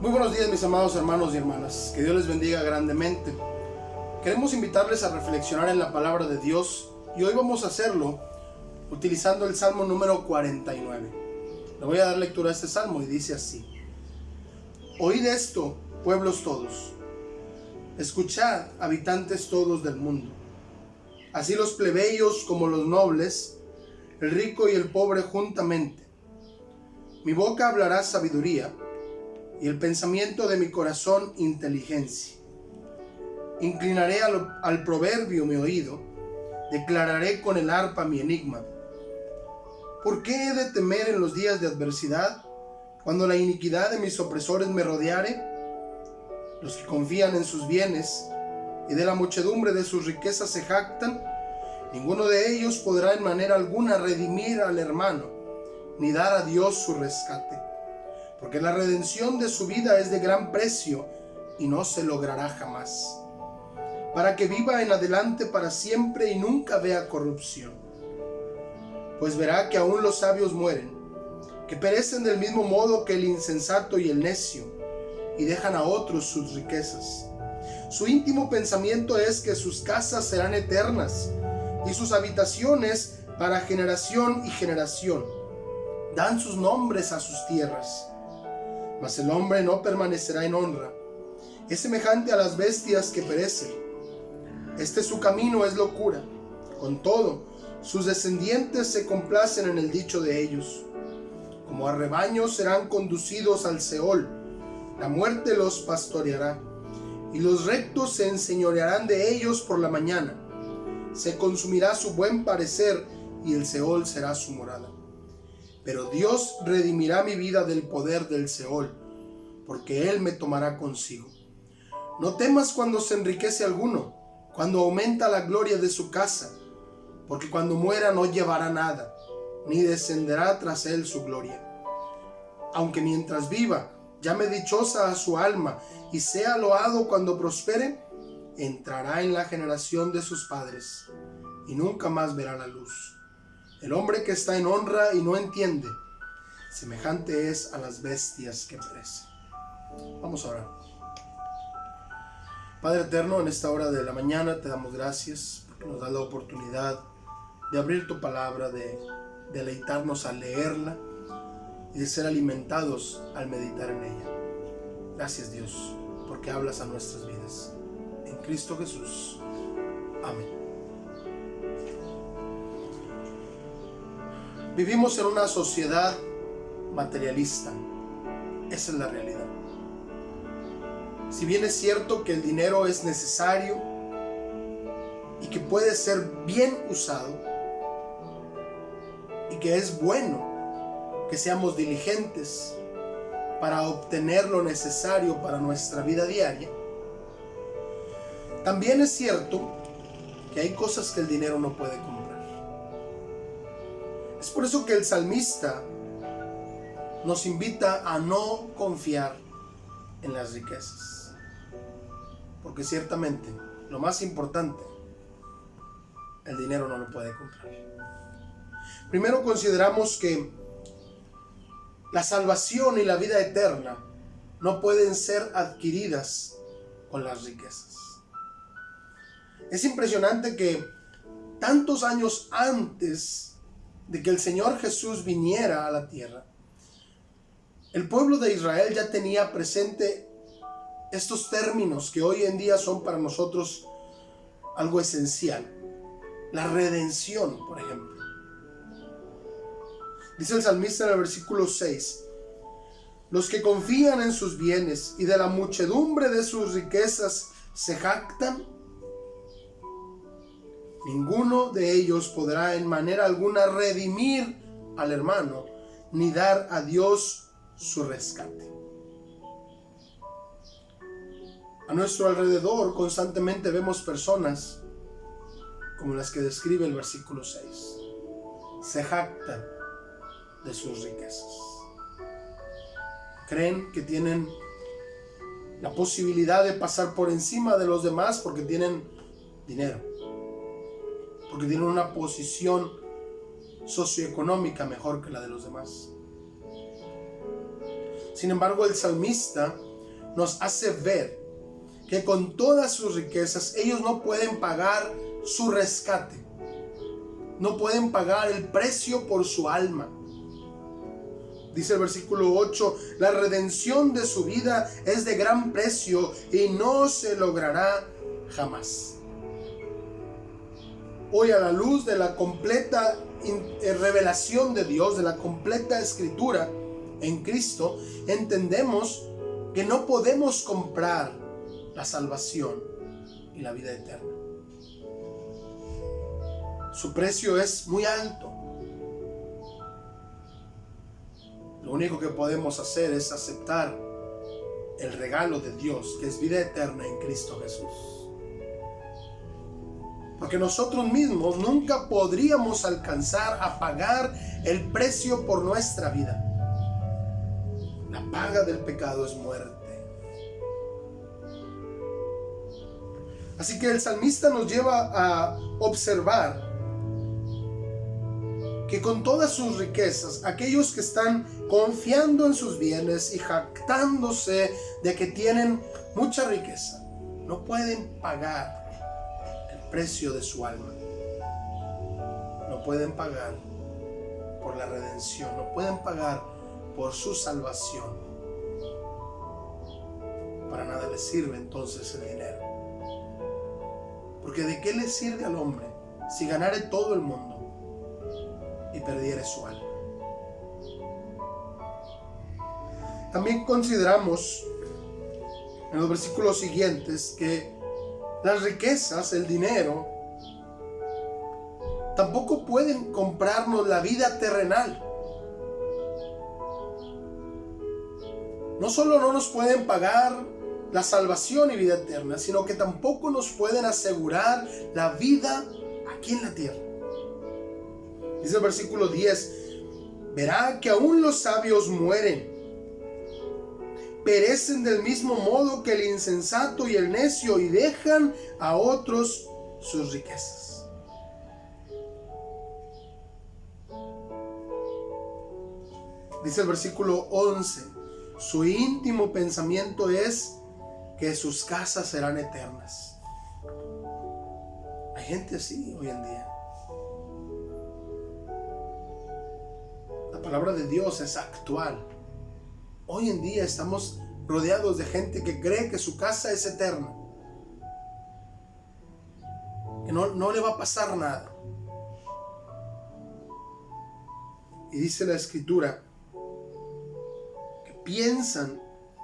Muy buenos días, mis amados hermanos y hermanas. Que Dios les bendiga grandemente. Queremos invitarles a reflexionar en la palabra de Dios y hoy vamos a hacerlo utilizando el Salmo número 49. Le voy a dar lectura a este salmo y dice así: Oíd esto, pueblos todos. Escuchad, habitantes todos del mundo. Así los plebeyos como los nobles, el rico y el pobre juntamente. Mi boca hablará sabiduría, y el pensamiento de mi corazón inteligencia. Inclinaré al proverbio mi oído, declararé con el arpa mi enigma. ¿Por qué he de temer en los días de adversidad, cuando la iniquidad de mis opresores me rodeare? Los que confían en sus bienes y de la muchedumbre de sus riquezas se jactan, ninguno de ellos podrá en manera alguna redimir al hermano, ni dar a Dios su rescate. Porque la redención de su vida es de gran precio y no se logrará jamás, para que viva en adelante para siempre y nunca vea corrupción. Pues verá que aún los sabios mueren, que perecen del mismo modo que el insensato y el necio, y dejan a otros sus riquezas. Su íntimo pensamiento es que sus casas serán eternas, y sus habitaciones para generación y generación. Dan sus nombres a sus tierras. Mas el hombre no permanecerá en honra. Es semejante a las bestias que perecen. Su camino es locura. Con todo, sus descendientes se complacen en el dicho de ellos. Como a rebaños serán conducidos al Seol. La muerte los pastoreará, y los rectos se enseñorearán de ellos por la mañana. Se consumirá su buen parecer, y el Seol será su morada. Pero Dios redimirá mi vida del poder del Seol, porque Él me tomará consigo. No temas cuando se enriquece alguno, cuando aumenta la gloria de su casa, porque cuando muera no llevará nada, ni descenderá tras él su gloria. Aunque mientras viva, llame dichosa a su alma, y sea loado cuando prospere, entrará en la generación de sus padres, y nunca más verá la luz. El hombre que está en honra y no entiende, semejante es a las bestias que perecen. Vamos a orar. Padre eterno, en esta hora de la mañana te damos gracias porque nos das la oportunidad de abrir tu palabra, de deleitarnos al leerla y de ser alimentados al meditar en ella. Gracias, Dios, porque hablas a nuestras vidas. En Cristo Jesús. Amén. Vivimos en una sociedad materialista. Esa es la realidad. Si bien es cierto que el dinero es necesario y que puede ser bien usado y que es bueno que seamos diligentes para obtener lo necesario para nuestra vida diaria, también es cierto que hay cosas que el dinero no puede comprar. Es por eso que el salmista nos invita a no confiar en las riquezas, porque ciertamente lo más importante, el dinero no lo puede comprar. Primero consideramos que la salvación y la vida eterna no pueden ser adquiridas con las riquezas. Es impresionante que tantos años antes de que el Señor Jesús viniera a la tierra, el pueblo de Israel ya tenía presente estos términos que hoy en día son para nosotros algo esencial. La redención, por ejemplo. Dice el salmista en el versículo 6: los que confían en sus bienes y de la muchedumbre de sus riquezas se jactan, ninguno de ellos podrá en manera alguna redimir al hermano, ni dar a Dios su rescate. A nuestro alrededor constantemente vemos personas como las que describe el versículo 6. Se jactan de sus riquezas. Creen que tienen la posibilidad de pasar por encima de los demás porque tienen dinero, porque tienen una posición socioeconómica mejor que la de los demás. Sin embargo, el salmista nos hace ver que con todas sus riquezas ellos no pueden pagar su rescate, no pueden pagar el precio por su alma. Dice el versículo 8, la redención de su vida es de gran precio y no se logrará jamás. Hoy, a la luz de la completa revelación de Dios, de la completa escritura en Cristo, entendemos que no podemos comprar la salvación y la vida eterna. Su precio es muy alto. Lo único que podemos hacer es aceptar el regalo de Dios, que es vida eterna en Cristo Jesús. Porque nosotros mismos nunca podríamos alcanzar a pagar el precio por nuestra vida. La paga del pecado es muerte. Así que el salmista nos lleva a observar que con todas sus riquezas, aquellos que están confiando en sus bienes y jactándose de que tienen mucha riqueza, no pueden pagar el precio de su alma. No pueden pagar por la redención, no pueden pagar por su salvación. Para nada les sirve entonces el dinero. Porque ¿de qué le sirve al hombre si ganare todo el mundo y perdiere su alma? También consideramos en los versículos siguientes que las riquezas, el dinero, tampoco pueden comprarnos la vida terrenal. No solo no nos pueden pagar la salvación y vida eterna, sino que tampoco nos pueden asegurar la vida aquí en la tierra. Dice el versículo 10, verá que aún los sabios mueren, perecen del mismo modo que el insensato y el necio, y dejan a otros sus riquezas. Dice el versículo 11, su íntimo pensamiento es que sus casas serán eternas. Hay gente así hoy en día. La palabra de Dios es actual. Hoy en día estamos rodeados de gente que cree que su casa es eterna, que no le va a pasar nada. Y dice la escritura que piensan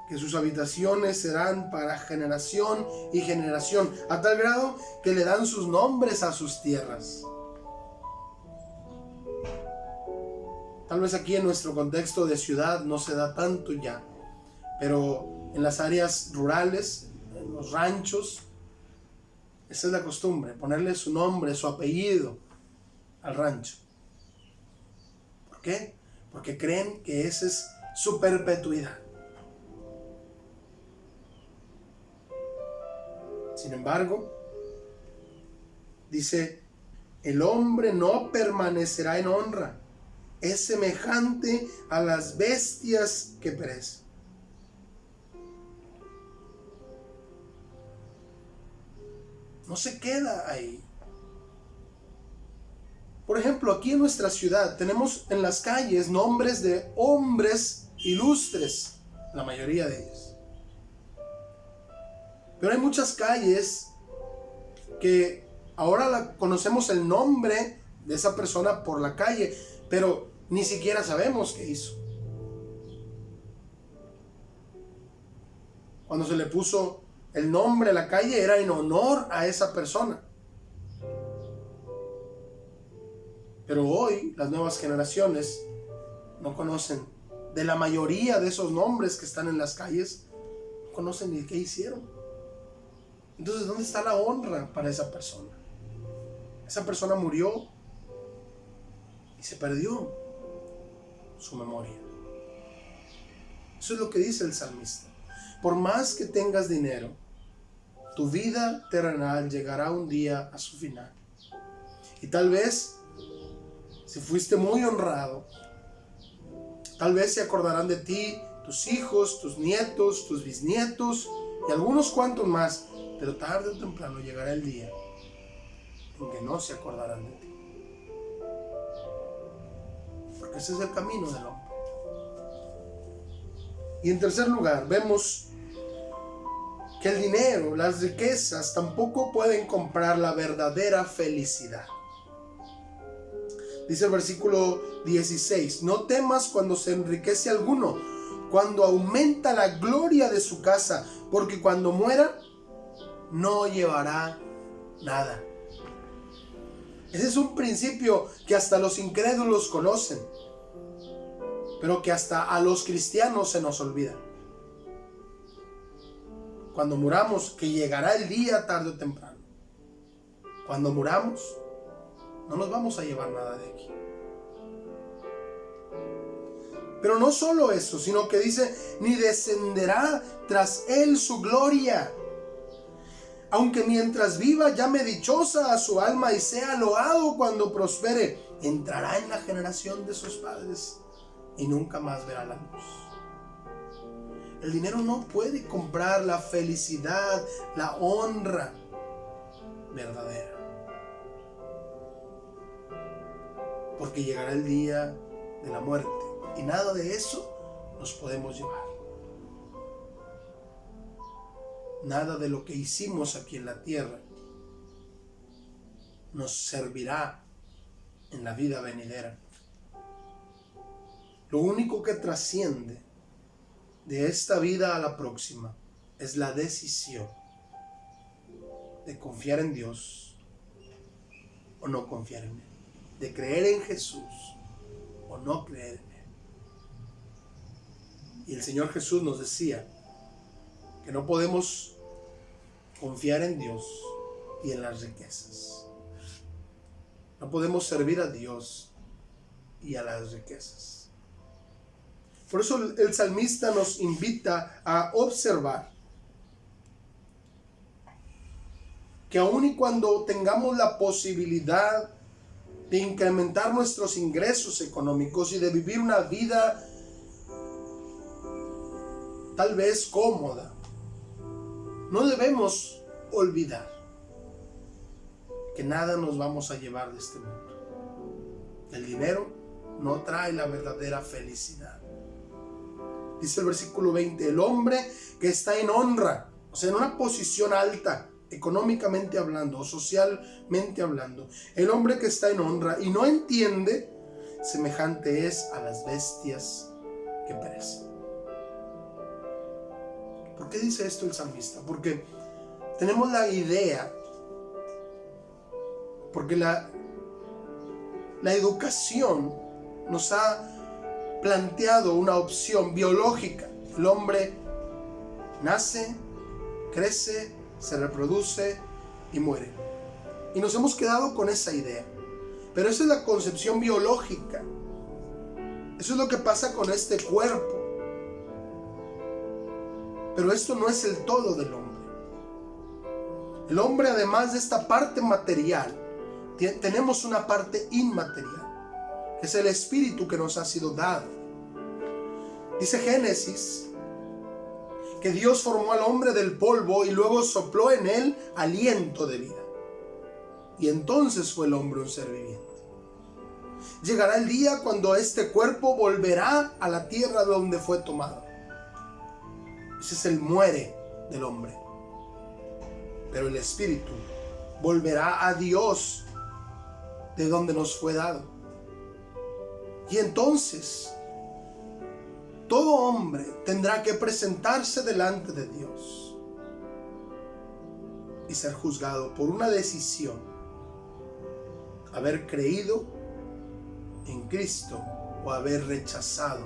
que sus habitaciones serán para generación y generación, a tal grado que le dan sus nombres a sus tierras. Tal vez aquí en nuestro contexto de ciudad no se da tanto ya, pero en las áreas rurales, en los ranchos, esa es la costumbre, ponerle su nombre, su apellido al rancho. ¿Por qué? Porque creen que esa es su perpetuidad. Sin embargo, dice, el hombre no permanecerá en honra, es semejante a las bestias que perecen. No se queda ahí. Por ejemplo, aquí en nuestra ciudad tenemos en las calles nombres de hombres ilustres, la mayoría de ellos. Pero hay muchas calles que ahora conocemos el nombre de esa persona por la calle, pero ni siquiera sabemos qué hizo. Cuando se le puso el nombre a la calle era en honor a esa persona. Pero hoy las nuevas generaciones no conocen de la mayoría de esos nombres que están en las calles, no conocen ni qué hicieron. Entonces, ¿dónde está la honra para esa persona? Esa persona murió y se perdió su memoria. Eso es lo que dice el salmista. Por más que tengas dinero, tu vida terrenal llegará un día a su final. Y tal vez, si fuiste muy honrado, tal vez se acordarán de ti tus hijos, tus nietos, tus bisnietos y algunos cuantos más, pero tarde o temprano llegará el día en que no se acordarán de ti. Porque ese es el camino del hombre. Y en tercer lugar, vemos que el dinero, las riquezas tampoco pueden comprar la verdadera felicidad. Dice el versículo 16, no temas cuando se enriquece alguno, cuando aumenta la gloria de su casa, porque cuando muera no llevará nada. Ese es un principio que hasta los incrédulos conocen, pero que hasta a los cristianos se nos olvida. Cuando muramos, que llegará el día tarde o temprano. Cuando muramos, no nos vamos a llevar nada de aquí. Pero no solo eso, sino que dice, ni descenderá tras él su gloria. Aunque mientras viva llame dichosa a su alma y sea loado cuando prospere, entrará en la generación de sus padres y nunca más verá la luz. El dinero no puede comprar la felicidad, la honra verdadera. Porque llegará el día de la muerte y nada de eso nos podemos llevar. Nada de lo que hicimos aquí en la tierra nos servirá en la vida venidera. Lo único que trasciende de esta vida a la próxima es la decisión de confiar en Dios o no confiar en Él, de creer en Jesús o no creer en Él. Y el Señor Jesús nos decía que no podemos confiar en Dios y en las riquezas. No podemos servir a Dios y a las riquezas. Por eso el salmista nos invita a observar que aun y cuando tengamos la posibilidad de incrementar nuestros ingresos económicos y de vivir una vida tal vez cómoda, no debemos olvidar que nada nos vamos a llevar de este mundo. El dinero no trae la verdadera felicidad. Dice el versículo 20, el hombre que está en honra, o sea, en una posición alta, económicamente hablando o socialmente hablando, el hombre que está en honra y no entiende, semejante es a las bestias que perecen. ¿Por qué dice esto el salmista? Porque tenemos la idea, porque la educación nos ha planteado una opción biológica. El hombre nace, crece, se reproduce y muere. Y nos hemos quedado con esa idea. Pero esa es la concepción biológica. Eso es lo que pasa con este cuerpo. Pero esto no es el todo del hombre. El hombre, además de esta parte material, tenemos una parte inmaterial, que es el espíritu que nos ha sido dado. Dice Génesis que Dios formó al hombre del polvo y luego sopló en él aliento de vida. Y entonces fue el hombre un ser viviente. Llegará el día cuando este cuerpo volverá a la tierra donde fue tomado. Ese es el muere del hombre. Pero el espíritu volverá a Dios, de donde nos fue dado. Y entonces todo hombre tendrá que presentarse delante de Dios y ser juzgado por una decisión: haber creído en Cristo o haber rechazado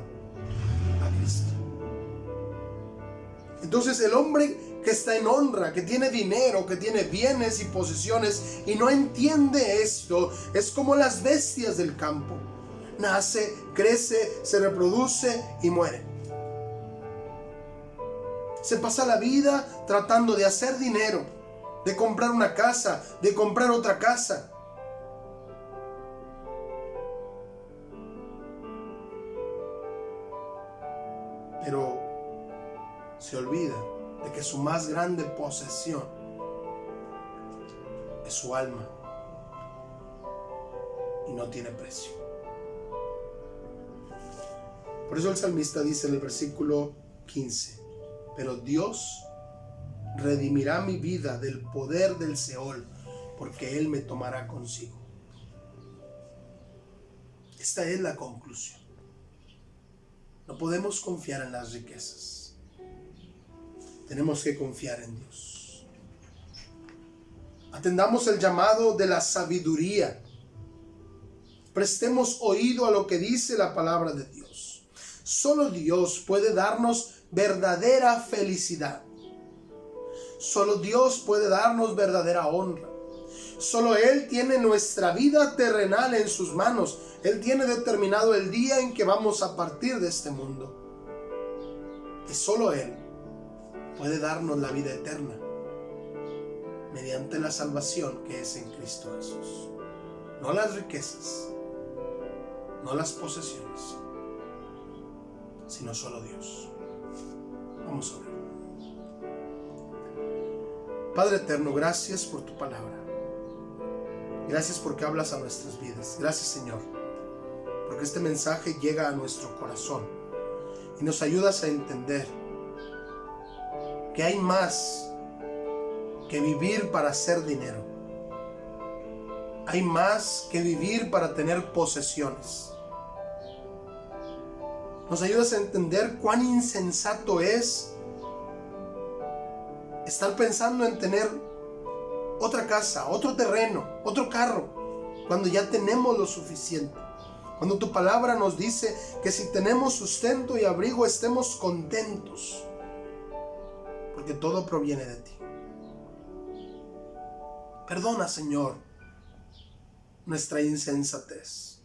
a Cristo. Entonces el hombre que está en honra, que tiene dinero, que tiene bienes y posesiones y no entiende esto, es como las bestias del campo. Nace, crece, se reproduce y muere. Se pasa la vida tratando de hacer dinero, de comprar una casa, de comprar otra casa. pero se olvida de que su más grande posesión es su alma y no tiene precio. Por eso el salmista dice en el versículo 15: pero Dios redimirá mi vida del poder del Seol, porque Él me tomará consigo. Esta es la conclusión. No podemos confiar en las riquezas. Tenemos que confiar en Dios. Atendamos el llamado de la sabiduría. Prestemos oído a lo que dice la palabra de Dios. Solo Dios puede darnos verdadera felicidad. Solo Dios puede darnos verdadera honra. Solo Él tiene nuestra vida terrenal en sus manos. Él tiene determinado el día en que vamos a partir de este mundo. Y solo Él puede darnos la vida eterna mediante la salvación que es en Cristo Jesús. No las riquezas, no las posesiones, sino solo Dios. Vamos a orar. Padre eterno, gracias por tu palabra. Gracias porque hablas a nuestras vidas. Gracias, Señor, porque este mensaje llega a nuestro corazón y nos ayudas a entender que hay más que vivir para hacer dinero. Hay más que vivir para tener posesiones. Nos ayudas a entender cuán insensato es estar pensando en tener otra casa, otro terreno, otro carro, cuando ya tenemos lo suficiente. Cuando tu palabra nos dice que si tenemos sustento y abrigo, estemos contentos, porque todo proviene de ti. Perdona, Señor, nuestra insensatez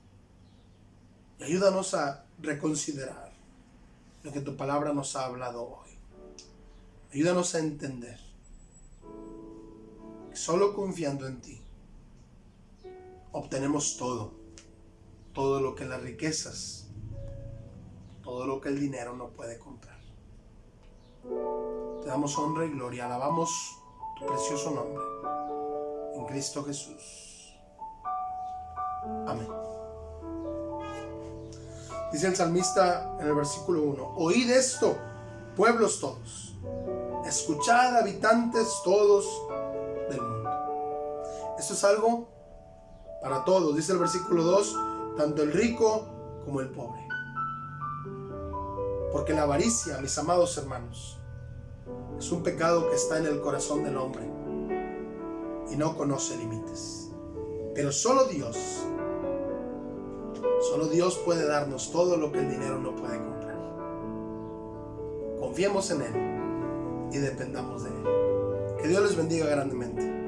y ayúdanos a reconsiderar lo que tu palabra nos ha hablado hoy. Ayúdanos a entender que solo confiando en ti obtenemos todo lo que las riquezas, todo lo que el dinero no puede comprar. Te damos honra y gloria, alabamos tu precioso nombre, en Cristo Jesús. Amén. Dice el salmista en el versículo 1: oíd esto, pueblos todos, escuchad, habitantes todos del mundo. Esto es algo para todos. Dice el versículo 2: tanto el rico como el pobre. Porque la avaricia, mis amados hermanos, es un pecado que está en el corazón del hombre y no conoce límites. Pero solo Dios puede darnos todo lo que el dinero no puede comprar. Confiemos en Él y dependamos de Él. Que Dios les bendiga grandemente.